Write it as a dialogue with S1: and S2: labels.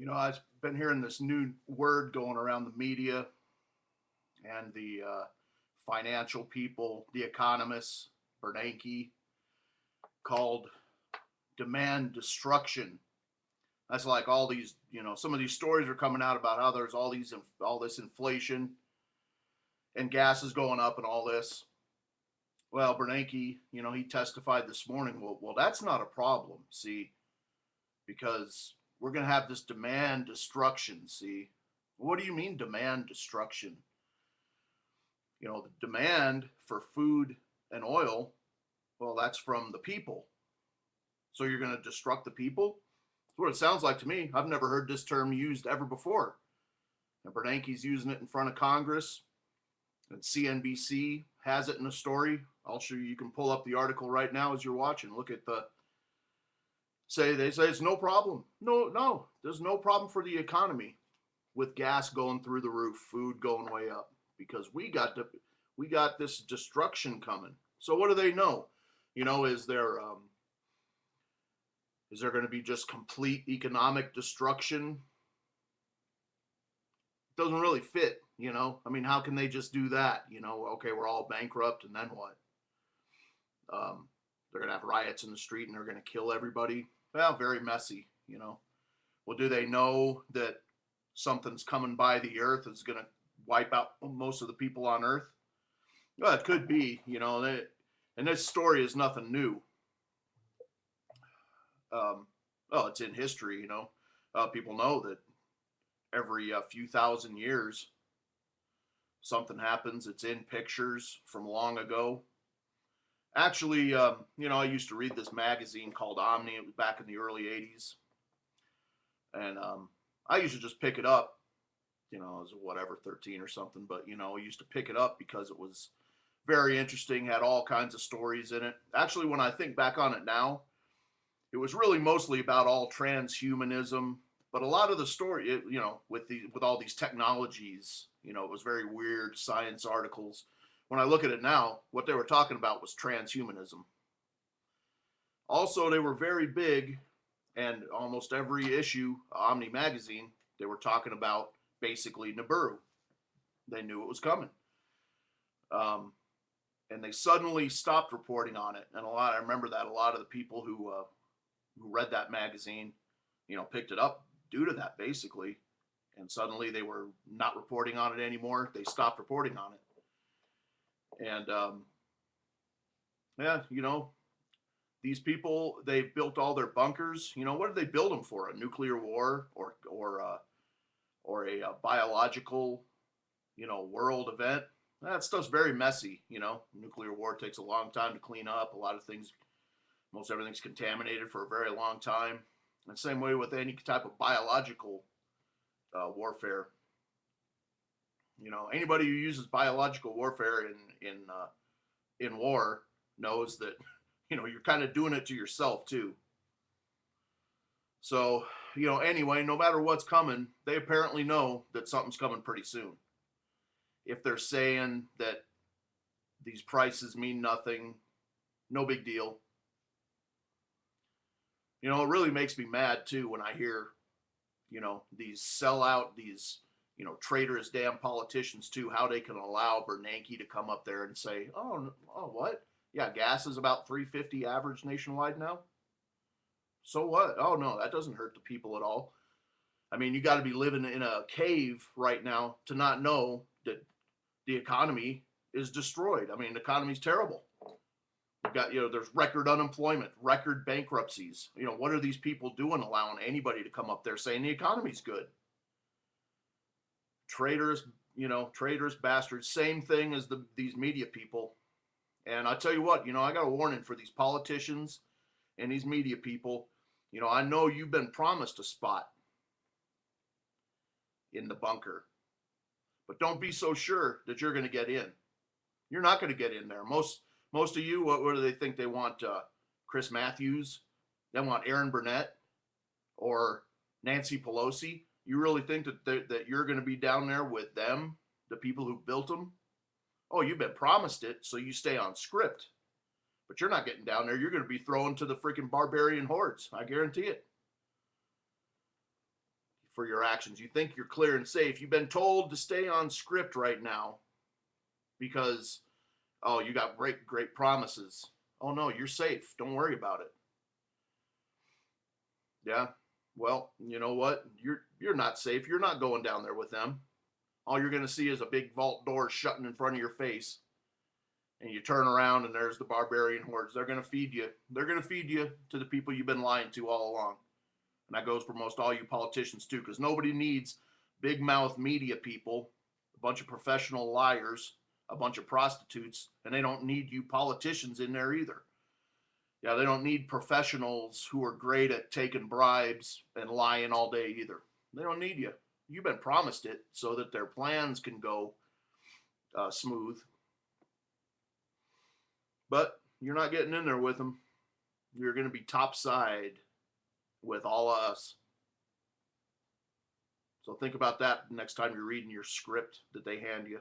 S1: I've been hearing this new word going around the media and the financial people, the economists, Bernanke, called demand destruction. That's like all these, some of these stories are coming out about how there's all this inflation and gas is going up and all this. Well, Bernanke, he testified this morning. Well, that's not a problem. See, because we're going to have this demand destruction. See, what do you mean demand destruction? The demand for food and oil, well, that's from the people. So you're going to destruct the people? That's what it sounds like to me. I've never heard this term used ever before. And Bernanke's using it in front of Congress. And CNBC has it in a story. I'll show you. You can pull up the article right now as you're watching. Look at they say it's no problem. No, there's no problem for the economy with gas going through the roof, food going way up, because we got this destruction coming. So what do they know? Is there going to be just complete economic destruction? It doesn't really fit. I mean, how can they just do that? Okay, we're all bankrupt, and then what? They're going to have riots in the street, and they're going to kill everybody. Well, very messy. Well, do they know that something's coming by the earth that's going to wipe out most of the people on earth? Well, it could be. And this story is nothing new. Well, it's in history. People know that every few thousand years something happens. It's in pictures from long ago. Actually, I used to read this magazine called Omni. It was back in the early 80s. And I used to just pick it up. I was whatever, 13 or something. But, I used to pick it up because it was very interesting, had all kinds of stories in it. Actually, when I think back on it now, it was really mostly about all transhumanism. But a lot of the story, with all these technologies, it was very weird science articles. When I look at it now, what they were talking about was transhumanism. Also, they were very big, and almost every issue, Omni magazine, they were talking about basically Nibiru. They knew it was coming. And they suddenly stopped reporting on it. And I remember that a lot of the people who read that magazine, picked it up due to that, basically. And suddenly they were not reporting on it anymore. They stopped reporting on it. And yeah, these people, they've built all their bunkers. What did they build them for? A nuclear war or a biological, world event? That stuff's very messy. Nuclear war takes a long time to clean up. A lot of things, most everything's contaminated for a very long time. And same way with any type of biological warfare. Anybody who uses biological warfare in war knows that you're kind of doing it to yourself too. So anyway, no matter what's coming, they apparently know that something's coming pretty soon. If they're saying that these prices mean nothing, no big deal. It really makes me mad too when I hear these sellout, these traitorous damn politicians too, how they can allow Bernanke to come up there and say, oh, what? Yeah, gas is about $3.50 average nationwide now. So what? Oh no, that doesn't hurt the people at all. I mean, you got to be living in a cave right now to not know that the economy is destroyed. I mean, the economy's terrible. You've got, there's record unemployment, record bankruptcies. What are these people doing allowing anybody to come up there saying the economy's good? Traitors, traitors, bastards. Same thing as these media people. And I tell you what, I got a warning for these politicians and these media people. I know you've been promised a spot in the bunker, but don't be so sure that you're going to get in. You're not going to get in there. Most of you, what do they think they want? Chris Matthews? They want Aaron Burnett or Nancy Pelosi? You really think that you're going to be down there with them, the people who built them? Oh, you've been promised it, so you stay on script. But you're not getting down there. You're going to be thrown to the freaking barbarian hordes. I guarantee it. for your actions. You think you're clear and safe. You've been told to stay on script right now because, oh, you got great promises. Oh no, you're safe. Don't worry about it. Yeah. Well, you know what? You're not safe. You're not going down there with them. All you're going to see is a big vault door shutting in front of your face. And you turn around and there's the barbarian hordes. They're going to feed you. They're going to feed you to the people you've been lying to all along. And that goes for most all you politicians too, because nobody needs big mouth media people, a bunch of professional liars, a bunch of prostitutes, and they don't need you politicians in there either. Yeah, they don't need professionals who are great at taking bribes and lying all day either. They don't need you. You've been promised it so that their plans can go smooth. But you're not getting in there with them. You're going to be topside with all of us. So think about that next time you're reading your script that they hand you.